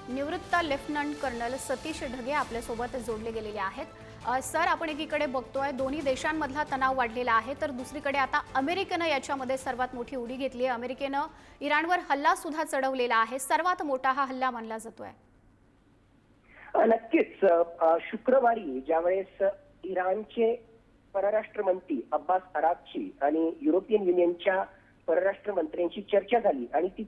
निवृत्त lieutenant colonel Satish Dhage आपल्यासोबत जोडले गेलेले आहेत. सर, आपण एकीकडे बघतोय दोन्ही देशांमधला तणाव वाढलेला आहे, तर दुसरीकडे आता अमेरिकेनं याच्यामध्ये सर्वात मोठी उडी घेतली आहे. अमेरिकेनं इराणवर हल्ला सुद्धा चढवलेला आहे. सर्वात मोठा हा हल्ला मानला जातोय. नक्कीच शुक्रवारी ज्यावेळेस इराणचे परराष्ट्र मंत्री अब्बास अराक्ची आणि युरोपियन युनियनच्या परराष्ट्र मंत्र्यांची चर्चा झाली आणि ती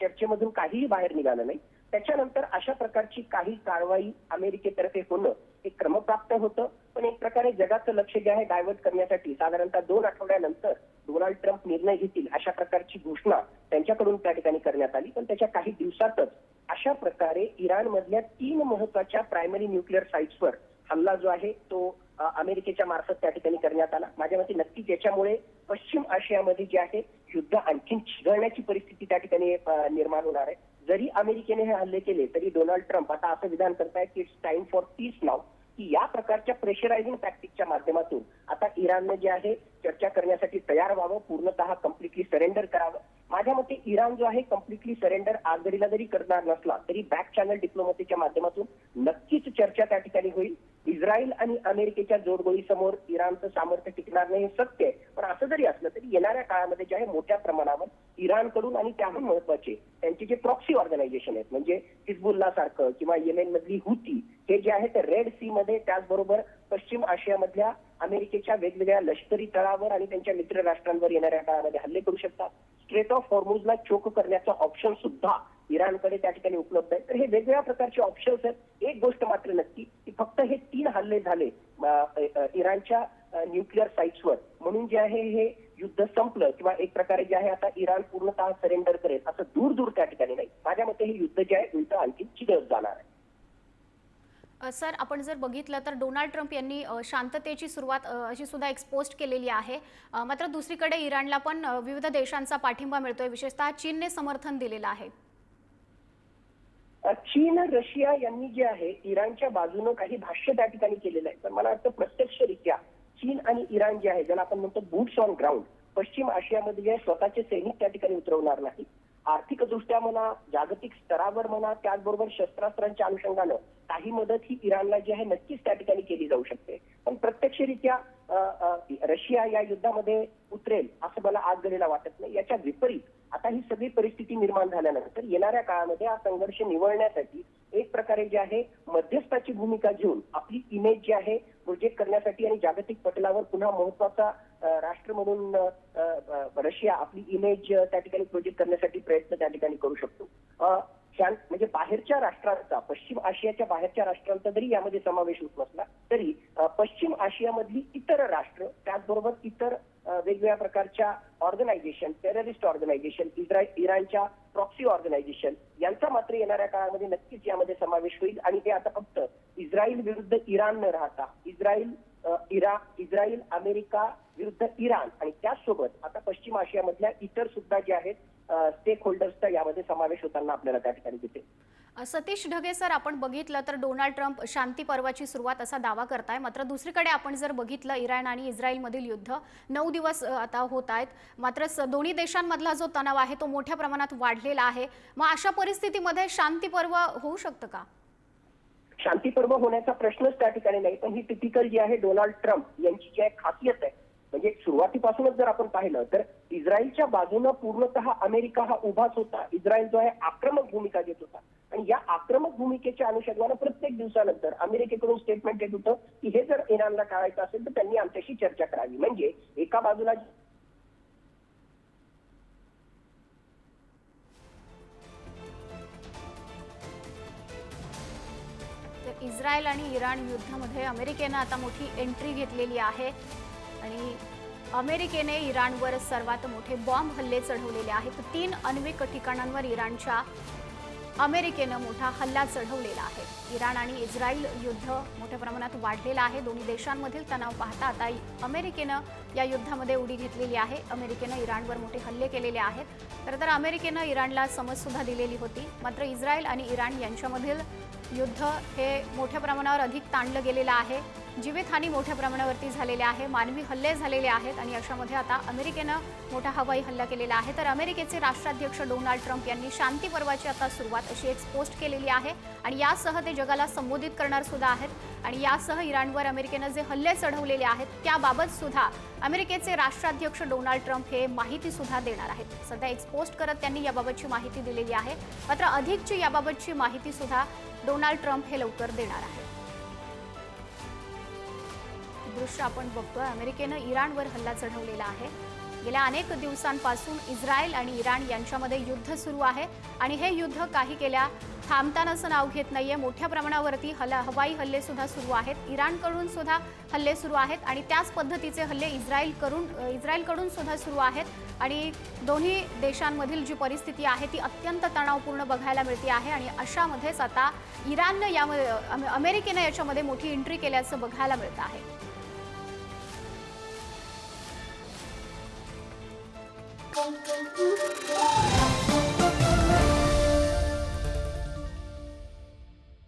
चर्चेमधून काहीही बाहेर निघालं नाही. त्याच्यानंतर अशा प्रकारची काही कारवाई अमेरिकेतर्फे होणं हे क्रमप्राप्त होतं. पण एक प्रकारे जगाचं लक्ष जे आहे डायव्हर्ट करण्यासाठी साधारणतः 2 आठवड्यानंतर डोनाल्ड ट्रम्प निर्णय घेतील अशा प्रकारची घोषणा त्यांच्याकडून त्या ठिकाणी करण्यात आली. पण त्याच्या काही दिवसातच अशा प्रकारे इराणमधल्या 3 महत्वाच्या प्रायमरी न्यूक्लिअर साइट्सवर हल्ला जो आहे तो अमेरिकेच्या मार्फत त्या ठिकाणी करण्यात आला. माझ्या मते नक्कीच याच्यामुळे पश्चिम आशियामध्ये जे आहे युद्ध आणखी चिघळण्याची परिस्थिती त्या ठिकाणी निर्माण होणार आहे. जरी अमेरिकेने हे हल्ले केले तरी डोनाल्ड ट्रम्प आता असं विधान करतायत की इट्स टाइम फॉर पीस नाव, की या प्रकारच्या प्रेशरायझिंग टॅक्टिकच्या माध्यमातून आता इराणने जे आहे चर्चा करण्यासाठी तयार व्हावं, पूर्णतः कम्प्लिटली सरेंडर करावं. माझ्या मते इराण जो आहे कम्प्लिटली सरेंडर आगडीला जरी करणार नसला तरी बॅक चॅनल डिप्लोमसीच्या माध्यमातून नक्कीच चर्चा त्या ठिकाणी होईल. इस्रायल आणि अमेरिकेच्या जोडगोळीसमोर इराणचं सामर्थ्य टिकणार नाही हे सत्य आहे. पण असं जरी असलं तरी येणाऱ्या काळामध्ये जे आहे मोठ्या प्रमाणावर इराणकडून आणि त्याहून महत्वाचे त्यांचे जे प्रॉक्सी ऑर्गनायझेशन आहेत म्हणजे हिजबुल्ला सारखं किंवा येमेन मधली हुती हे जे आहे ते रेड सी मध्ये, त्याचबरोबर पश्चिम आशियामधल्या अमेरिकेच्या वेगवेगळ्या लष्करी तळावर आणि त्यांच्या मित्र राष्ट्रांवर येणाऱ्या काळामध्ये हल्ले करू शकतात. स्ट्रेट ऑफ हॉर्मुझला चोक करण्याचा ऑप्शन सुद्धा इराणकडे त्या ठिकाणी उपलब्ध आहे. तर हे वेगवेगळ्या प्रकारचे ऑप्शन्स आहेत. एक गोष्ट मात्र नक्की की फक्त हे 3 हल्ले झाले इराणच्या न्यूक्लिअर साइट्सवर म्हणून जे आहे हे युद्ध संपलं किंवा एक प्रकारे जे आहे आता इराण पूर्णतः सरेंडर करेल असं दूर त्या ठिकाणी नाही. माझ्या मते हे युद्ध जे आहे उलट आणखी चिघळत जाणार आहे. सर, आपण जर बघितलं तर डोनाल्ड ट्रम्प यांनी शांततेची सुरुवात अशी सुद्धा एक्सपोज केलेली आहे. मात्र दुसरीकडे इराणला पण विविध देशांचा पाठिंबा मिळतोय, विशेषतः चीनने समर्थन दिलेलं आहे. चीन, रशिया यांनी जे आहे इराणच्या बाजूनं काही भाष्य त्या ठिकाणी केलेलं आहे. पण मला वाटतं प्रत्यक्षरित्या चीन आणि इराण जे आहे ज्याला आपण म्हणतो बूट्स ऑन ग्राउंड पश्चिम आशियामध्ये जे स्वतःचे सैनिक त्या ठिकाणी उतरवणार नाही. आर्थिकदृष्ट्या म्हणा, जागतिक स्तरावर म्हणा, त्याचबरोबर शस्त्रास्त्रांच्या अनुषंगानं काही मदत ही इराणला जी आहे नक्कीच त्या ठिकाणी केली जाऊ शकते. पण प्रत्यक्षरित्या रशिया या युद्धामध्ये उतरेल असं मला आज घडीला वाटत नाही. याच्या विपरीत आता ही सगळी परिस्थिती निर्माण झाल्यानंतर येणाऱ्या काळामध्ये हा संघर्ष निवळण्यासाठी एक प्रकारे जे आहे मध्यस्थाची भूमिका घेऊन आपली इमेज जी आहे प्रोजेक्ट करण्यासाठी आणि जागतिक पटलावर पुन्हा महत्वाचा राष्ट्र म्हणून रशिया आपली इमेज त्या ठिकाणी प्रोजेक्ट करण्यासाठी प्रयत्न त्या ठिकाणी करू शकतो. म्हणजे बाहेरच्या राष्ट्रांचा, पश्चिम आशियाच्या बाहेरच्या राष्ट्रांचा जरी यामध्ये समावेश होत नसला तरी पश्चिम आशियामधली इतर राष्ट्र, त्याचबरोबर इतर वेगवेगळ्या प्रकारच्या ऑर्गनायझेशन, टेररिस्ट ऑर्गनायझेशन, इराणच्या प्रॉक्सी ऑर्गनायझेशन यांचा मात्र येणाऱ्या काळामध्ये नक्कीच यामध्ये समावेश होईल. आणि ते आता फक्त इस्रायल विरुद्ध इराण न राहता इस्रायल, अमेरिका विरुद्ध इराण आणि त्याचसोबत आता पश्चिम आशियामधल्या इतर सुद्धा जे आहेत स्टेक होल्डर्सचा यामध्ये समावेश होताना आपल्याला त्या ठिकाणी दिसेल. सतीश ढगे सर, आपण बघितलं तर डोनाल्ड ट्रम्प शांती पर्वाची सुरुवात असा दावा करताय. मात्र दुसरीकडे आपण जर बघितलं इराण आणि इस्रायलमधील युद्ध 9 दिवस आता होत आहेत. मात्र दोन्ही देशांमधला जो तणाव आहे तो मोठ्या प्रमाणात वाढलेला आहे. मग अशा परिस्थितीमध्ये शांती पर्व होऊ शकतं का? शांती पर्व होण्याचा प्रश्नच त्या ठिकाणी नाही. पण ही टिपिकल जी आहे डोनाल्ड ट्रम्प यांची जी खासियत आहे म्हणजे सुरुवातीपासूनच जर आपण पाहिलं तर इस्रायलच्या बाजूनं पूर्णतः अमेरिका हा उभाच होता. इस्रायल जो आहे आक्रमक भूमिका घेत होता आणि या आक्रमक भूमिकेच्या अनुषंगानं प्रत्येक दिवसानंतर अमेरिकेकडून स्टेटमेंट येत होतं की हे जर इराणला टाळायचं असेल तर त्यांनी आमच्याशी चर्चा करावी. म्हणजे एका बाजूला इस्रायल आणि इराण युद्धामध्ये अमेरिकेनं आता मोठी एंट्री घेतलेली आहे आणि अमेरिकेने इराणवर सर्वात मोठे बॉम्ब हल्ले चढवलेले आहेत. 3 आण्विक ठिकाणांवर इराणच्या अमेरिकेनं मोठा हल्ला चढवलेला आहे. इराण आणि इस्रायल युद्ध मोठ्या प्रमाणात वाढलेलं आहे. दोन्ही देशांमधील तणाव पाहता आता अमेरिकेनं या युद्धामध्ये उडी घेतलेली आहे. अमेरिकेनं इराणवर मोठे हल्ले केलेले आहेत. तर अमेरिकेनं इराणला समज सुद्धा दिलेली होती. मात्र इस्रायल आणि इराण यांच्यामधील युद्ध हे मोठ्या प्रमाणावर अधिक ताणलं गेलेलं आहे. जीवितहानी मोठ्या प्रमाणावरती झालेली आहे, मानवी हल्ले झालेले आहेत आणि अशामध्ये आता अमेरिकेनं मोठा हवाई हल्ला केलेला आहे. तर अमेरिकेचे राष्ट्राध्यक्ष डोनाल्ड ट्रम्प यांनी शांती पर्वाची आता सुरुवात अशी एक पोस्ट केलेली आहे आणि यासह ते जगाला संबोधित करणार सुद्धा आहेत आणि यासह इराणवर अमेरिकेनं जे हल्ले चढवलेले आहेत त्याबाबत सुद्धा अमेरिकेचे राष्ट्राध्यक्ष डोनाल्ड ट्रम्प हे माहिती सुद्धा देणार आहेत. सध्या एक पोस्ट करत त्यांनी याबाबतची माहिती दिलेली आहे. मात्र अधिकची याबाबतची माहिती सुद्धा डोनाल्ड ट्रम्प हे लवकर देणार आहेत. दृश्य आपण बघतोय, अमेरिकेनं इराणवर हल्ला चढवलेला आहे. गेल्या अनेक दिवसांपासून इस्रायल आणि इराण यांच्यामध्ये युद्ध सुरू आहे आणि हे युद्ध काही केल्या थांबतानाचं नाव घेत नाहीये. मोठ्या प्रमाणावरती हवाई हल्ले सुद्धा सुरू आहेत, इराणकडून सुद्धा हल्ले सुरू आहेत आणि त्याच पद्धतीचे हल्ले इस्रायलकडून सुद्धा सुरू आहेत आणि दोन्ही देशांमधील जी परिस्थिती आहे ती अत्यंत तणावपूर्ण बघायला मिळते आहे आणि अशामध्येच आता इराणनं यामध्ये अमेरिकेनं याच्यामध्ये मोठी एंट्री केल्याचं बघायला मिळतं आहे. Thank you.